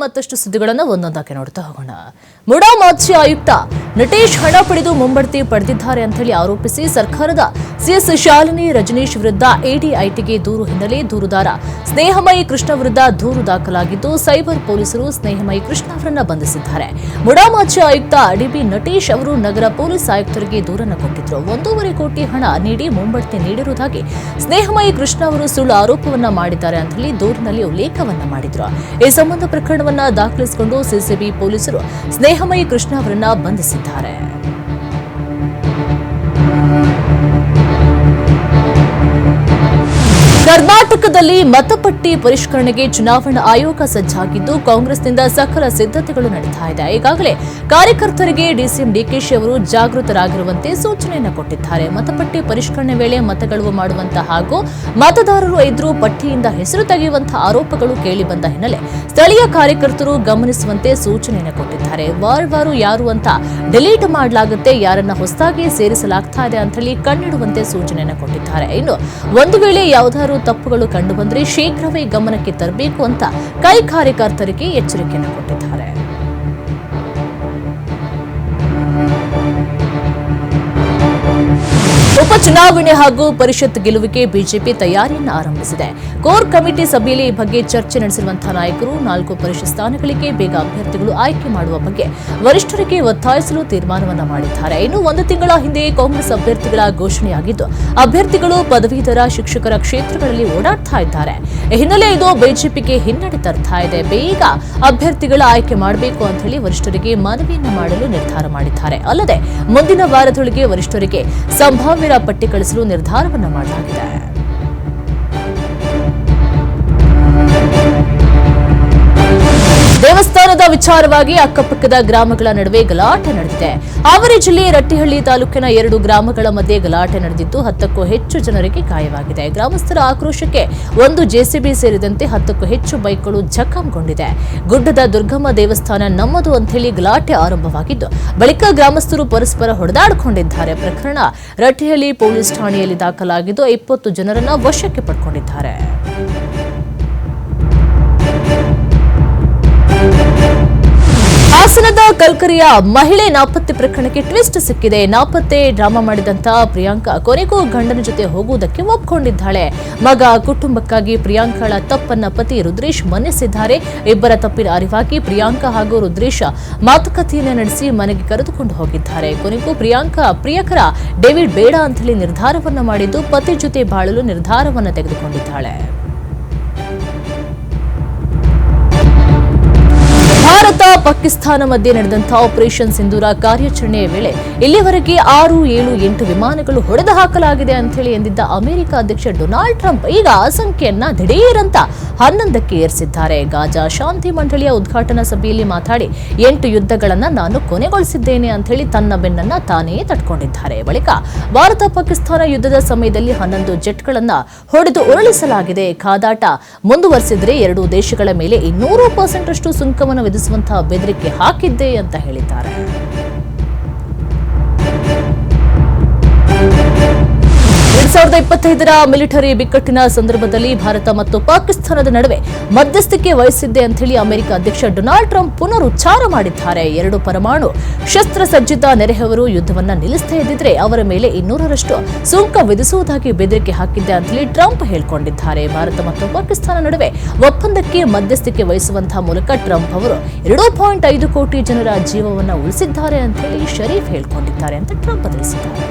ಮತ್ತಷ್ಟು ಸುದ್ದಿಗಳನ್ನು ಒಂದೊಂದಾಗಿ ನೋಡ್ತಾ ಹೋಗೋಣ. ಮುಡಾ ಮಾಜಿ ಆಯುಕ್ತ ನಟೇಶ್ ಹಣ ಪಡೆದು ಮುಂಬಡ್ತಿ ಪಡೆದಿದ್ದಾರೆ ಅಂತ ಹೇಳಿ ಆರೋಪಿಸಿ ಸರ್ಕಾರದ ಸಿಎಸ್ ಶಾಲಿನಿ ರಜನೀಶ್ ವಿರುದ್ಧ ಎಡಿಐಟಿಗೆ ದೂರು ಹಿನ್ನೆಲೆ ದೂರುದಾರ ಸ್ನೇಹಮಯಿ ಕೃಷ್ಣ ವಿರುದ್ಧ ದೂರು ದಾಖಲಾಗಿದ್ದು ಸೈಬರ್ ಪೊಲೀಸರು ಸ್ನೇಹಮಯಿ ಕೃಷ್ಣ ಅವರನ್ನ ಬಂಧಿಸಿದ್ದಾರೆ. ಮುಡಾ ಮಾಜಿ ಆಯುಕ್ತ ಡಿಬಿ ನಟೇಶ್ ಅವರು ನಗರ ಪೊಲೀಸ್ ಆಯುಕ್ತರಿಗೆ ದೂರನ್ನು ಕೊಟ್ಟಿದ್ರು. 1.5 ಕೋಟಿ ಹಣ ನೀಡಿ ಮುಂಬಡ್ತಿ ನೀಡಿರುವುದಾಗಿ ಸ್ನೇಹಮಯಿ ಕೃಷ್ಣ ಅವರು ಸುಳ್ಳು ಆರೋಪವನ್ನ ಮಾಡಿದ್ದಾರೆ ಅಂತ ಹೇಳಿ ದೂರಿನಲ್ಲಿ ಉಲ್ಲೇಖವನ್ನ ಮಾಡಿದ್ರು. ಈ ಸಂಬಂಧ ಪ್ರಕರಣವನ್ನ ದಾಖಲಿಸಿಕೊಂಡು ಸಿಸಿಬಿ ಪೊಲೀಸರು ಸ್ನೇಹಮಯಿ ಕೃಷ್ಣ ಅವರನ್ನ ಬಂಧಿಸಿದ್ದಾರೆ. ಕರ್ನಾಟಕದಲ್ಲಿ ಮತಪಟ್ಟಿ ಪರಿಷ್ಕರಣೆಗೆ ಚುನಾವಣಾ ಆಯೋಗ ಸಜ್ಜಾಗಿದ್ದು ಕಾಂಗ್ರೆಸ್ನಿಂದ ಸಕಲ ಸಿದ್ಧತೆಗಳು ನಡೆಯುತ್ತಾ ಇದೆ. ಈಗಾಗಲೇ ಕಾರ್ಯಕರ್ತರಿಗೆ ಡಿಸಿಎಂ ಡಿಕೆಶಿ ಅವರು ಜಾಗೃತರಾಗಿರುವಂತೆ ಸೂಚನೆಯನ್ನು ಕೊಟ್ಟಿದ್ದಾರೆ. ಮತಪಟ್ಟಿ ಪರಿಷ್ಕರಣೆ ವೇಳೆ ಮತಗಳವು ಮಾಡುವಂತಹ ಹಾಗೂ ಮತದಾರರು ಎದುರು ಪಟ್ಟಿಯಿಂದ ಹೆಸರು ತೆಗೆಯುವಂತಹ ಆರೋಪಗಳು ಕೇಳಿಬಂದ ಹಿನ್ನೆಲೆ ಸ್ಥಳೀಯ ಕಾರ್ಯಕರ್ತರು ಗಮನಿಸುವಂತೆ ಸೂಚನೆಯನ್ನು ಕೊಟ್ಟಿದ್ದಾರೆ. ವಾರ ಯಾರು ಅಂತ ಡಿಲೀಟ್ ಮಾಡಲಾಗುತ್ತೆ, ಯಾರನ್ನ ಹೊಸದಾಗಿ ಸೇರಿಸಲಾಗ್ತಾ ಇದೆ ಅಂತ ಹೇಳಿ ಕಣ್ಣಿಡುವಂತೆ ಸೂಚನೆಯನ್ನು ಕೊಟ್ಟಿದ್ದಾರೆ. ಇನ್ನು ಒಂದು ವೇಳೆ ಯಾವುದಾದ್ರು ತಪ್ಪುಗಳು ಕಂಡುಬಂದರೆ ಶೀಘ್ರವೇ ಗಮನಕ್ಕೆ ತರಬೇಕು ಅಂತ ಕೈ ಕಾರ್ಯಕರ್ತರಿಗೆ ಎಚ್ಚರಿಕೆಯನ್ನು ಕೊಟ್ಟಿದ್ದಾರೆ. ಉಪಚುನಾವಣೆ ಹಾಗೂ ಪರಿಷತ್ ಗೆಲುವಿಗೆ ಬಿಜೆಪಿ ತಯಾರಿಯನ್ನು ಆರಂಭಿಸಿದೆ. ಕೋರ್ ಕಮಿಟಿ ಸಭೆಯಲ್ಲಿ ಈ ಬಗ್ಗೆ ಚರ್ಚೆ ನಡೆಸಿರುವಂತಹ ನಾಯಕರು 4 ಪರಿಷತ್ ಸ್ಥಾನಗಳಿಗೆ ಬೇಗ ಅಭ್ಯರ್ಥಿಗಳು ಆಯ್ಕೆ ಮಾಡುವ ಬಗ್ಗೆ ವರಿಷ್ಠರಿಗೆ ಒತ್ತಾಯಿಸಲು ತೀರ್ಮಾನವನ್ನ ಮಾಡಿದ್ದಾರೆ. ಇನ್ನು 1 ತಿಂಗಳ ಹಿಂದೆ ಕಾಂಗ್ರೆಸ್ ಅಭ್ಯರ್ಥಿಗಳ ಘೋಷಣೆಯಾಗಿದ್ದು ಅಭ್ಯರ್ಥಿಗಳು ಪದವೀಧರ ಶಿಕ್ಷಕರ ಕ್ಷೇತ್ರಗಳಲ್ಲಿ ಓಡಾಡ್ತಾ ಇದ್ದಾರೆ. ಈ ಹಿನ್ನೆಲೆ ಇದು ಬಿಜೆಪಿಗೆ ಹಿನ್ನಡೆ ತರ್ತಾ ಇದೆ. ಬೇಗ ಅಭ್ಯರ್ಥಿಗಳ ಆಯ್ಕೆ ಮಾಡಬೇಕು ಅಂತ ಹೇಳಿ ವರಿಷ್ಠರಿಗೆ ಮನವಿಯನ್ನು ಮಾಡಲು ನಿರ್ಧಾರ ಮಾಡಿದ್ದಾರೆ. ಅಲ್ಲದೆ ಮುಂದಿನ ವಾರದೊಳಗೆ ವರಿಷ್ಠರಿಗೆ ಸಂಭಾವ್ಯ ಪಟ್ಟಿ ಕಳಿಸಲು ನಿರ್ಧಾರವನ್ನು ಮಾಡಲಾಗಿದೆ. ದೇವಸ್ಥಾನದ ವಿಚಾರವಾಗಿ ಅಕ್ಕಪಕ್ಕದ ಗ್ರಾಮಗಳ ನಡುವೆ ಗಲಾಟೆ ನಡೆದಿದೆ. ಹಾವೇರಿ ಜಿಲ್ಲೆ ರಟ್ಟಿಹಳ್ಳಿ ತಾಲೂಕಿನ 2 ಗ್ರಾಮಗಳ ಮಧ್ಯೆ ಗಲಾಟೆ ನಡೆದಿದ್ದು 10ಕ್ಕೂ ಹೆಚ್ಚು ಜನರಿಗೆ ಗಾಯವಾಗಿದೆ. ಗ್ರಾಮಸ್ಥರ ಆಕ್ರೋಶಕ್ಕೆ 1 ಜೆಸಿಬಿ ಸೇರಿದಂತೆ 10ಕ್ಕೂ ಹೆಚ್ಚು ಬೈಕ್ಗಳು ಜಖಂಗೊಂಡಿದೆ. ಗುಡ್ಡದ ದುರ್ಗಮ್ಮ ದೇವಸ್ಥಾನ ನಮ್ಮದು ಅಂತ ಹೇಳಿ ಗಲಾಟೆ ಆರಂಭವಾಗಿದ್ದು ಬಳಿಕ ಗ್ರಾಮಸ್ಥರು ಪರಸ್ಪರ ಹೊಡೆದಾಡಿಕೊಂಡಿದ್ದಾರೆ. ಪ್ರಕರಣ ರಟ್ಟಿಹಳ್ಳಿ ಪೊಲೀಸ್ ಠಾಣೆಯಲ್ಲಿ ದಾಖಲಾಗಿದ್ದು 20 ಜನರನ್ನ ವಶಕ್ಕೆ ಪಡೆದುಕೊಂಡಿದ್ದಾರೆ. ಹಾಸನದ ಕಲ್ಕರಿಯ ಮಹಿಳೆ ನಾಪತ್ತೆ ಪ್ರಕರಣಕ್ಕೆ ಟ್ವಿಸ್ಟ್ ಸಿಕ್ಕಿದೆ. ನಾಪತ್ತೆ ಡ್ರಾಮಾ ಮಾಡಿದಂತಹ ಪ್ರಿಯಾಂಕಾ ಕೊನೆಗೂ ಗಂಡನ ಜೊತೆ ಹೋಗುವುದಕ್ಕೆ ಒಪ್ಪಿಕೊಂಡಿದ್ದಾಳೆ. ಮಗ ಕುಟುಂಬಕ್ಕಾಗಿ ಪ್ರಿಯಾಂಕಾಳ ತಪ್ಪನ್ನ ಪತಿ ರುದ್ರೇಶ್ ಮನ್ನಿಸಿದ್ದಾರೆ. ಇಬ್ಬರ ತಪ್ಪಿನ ಅರಿವಾಗಿ ಪ್ರಿಯಾಂಕಾ ಹಾಗೂ ರುದ್ರೇಶ್ ಮಾತುಕತೆಯನ್ನು ನಡೆಸಿ ಮನೆಗೆ ಕರೆದುಕೊಂಡು ಹೋಗಿದ್ದಾರೆ. ಕೊನೆಗೂ ಪ್ರಿಯಾಂಕಾ ಪ್ರಿಯಕರ ಡೇವಿಡ್ ಬೇಡ ಅಂತ ಹೇಳಿ ನಿರ್ಧಾರವನ್ನ ಮಾಡಿದ್ದು ಪತಿ ಜೊತೆ ಬಾಳಲು ನಿರ್ಧಾರವನ್ನ ತೆಗೆದುಕೊಂಡಿದ್ದಾಳೆ. ಭಾರತ ಪಾಕಿಸ್ತಾನ ಮಧ್ಯೆ ನಡೆದಂತಹ ಆಪರೇಷನ್ ಸಿಂಧೂರ ಕಾರ್ಯಾಚರಣೆಯ ವೇಳೆ ಇಲ್ಲಿವರೆಗೆ 6, 7, 8 ವಿಮಾನಗಳು ಹೊಡೆದು ಹಾಕಲಾಗಿದೆ ಅಂತ ಹೇಳಿ ಎಂದಿದ್ದ ಅಮೆರಿಕ ಅಧ್ಯಕ್ಷ ಡೊನಾಲ್ಡ್ ಟ್ರಂಪ್ ಈಗ ಆ ಸಂಖ್ಯೆಯನ್ನ ದಿಢೀರಂತ 11ಕ್ಕೆ ಏರಿಸಿದ್ದಾರೆ. ಗಾಜಾ ಶಾಂತಿ ಮಂಡಳಿಯ ಉದ್ಘಾಟನಾ ಸಭೆಯಲ್ಲಿ ಮಾತಾಡಿ 8 ಯುದ್ಧಗಳನ್ನ ನಾನು ಕೊನೆಗೊಳಿಸಿದ್ದೇನೆ ಅಂತ ಹೇಳಿ ತನ್ನ ಬೆನ್ನನ್ನ ತಾನೇ ತಟ್ಕೊಂಡಿದ್ದಾರೆ. ಬಳಿಕ ಭಾರತ ಪಾಕಿಸ್ತಾನ ಯುದ್ಧದ ಸಮಯದಲ್ಲಿ 11 ಜೆಟ್ಗಳನ್ನ ಹೊಡೆದು ಉರುಳಿಸಲಾಗಿದೆ. ಕಾದಾಟ ಮುಂದುವರೆಸಿದ್ರೆ 2 ದೇಶಗಳ ಮೇಲೆ 200% ಅಷ್ಟು ಸುಂಕವನ್ನು ವಿಧಿಸುವಂತಹ ಬೆದರಿಕೆ ಹಾಕಿದ್ದೆ ಅಂತ ಹೇಳಿದ್ದಾರೆ. 2025ರ ಮಿಲಿಟರಿ ಬಿಕ್ಕಟ್ಟಿನ ಸಂದರ್ಭದಲ್ಲಿ ಭಾರತ ಮತ್ತು ಪಾಕಿಸ್ತಾನದ ನಡುವೆ ಮಧ್ಯಸ್ಥಿಕೆ ವಹಿಸಿದ್ದೆ ಅಂತ ಹೇಳಿ ಅಮೆರಿಕ ಅಧ್ಯಕ್ಷ ಡೊನಾಲ್ಡ್ ಟ್ರಂಪ್ ಪುನರುಚ್ಚಾರ ಮಾಡಿದ್ದಾರೆ. 2 ಪರಮಾಣು ಶಸ್ತ್ರಸಜ್ಜಿತ ನೆರೆಹೊರೆಯವರು ಯುದ್ಧವನ್ನ ನಿಲ್ಲಿಸದೇ ಇದ್ದಿದ್ರೆ ಅವರ ಮೇಲೆ 200% ಸುಂಕ ವಿಧಿಸುವುದಾಗಿ ಬೆದರಿಕೆ ಹಾಕಿದ್ದೆ ಅಂತ ಹೇಳಿ ಟ್ರಂಪ್ ಹೇಳಿಕೊಂಡಿದ್ದಾರೆ. ಭಾರತ ಮತ್ತು ಪಾಕಿಸ್ತಾನ ನಡುವೆ ಒಪ್ಪಂದಕ್ಕೆ ಮಧ್ಯಸ್ಥಿಕೆ ವಹಿಸುವಂತಹ ಮೂಲಕ ಟ್ರಂಪ್ ಅವರು 2.5 ಕೋಟಿ ಜನರ ಜೀವವನ್ನ ಉಳಿಸಿದ್ದಾರೆ ಅಂತ ಹೇಳಿ ಶರೀಫ್ ಹೇಳಿಕೊಂಡಿದ್ದಾರೆ ಅಂತ ಟ್ರಂಪ್ ತಿಳಿಸಿದ್ದಾರೆ.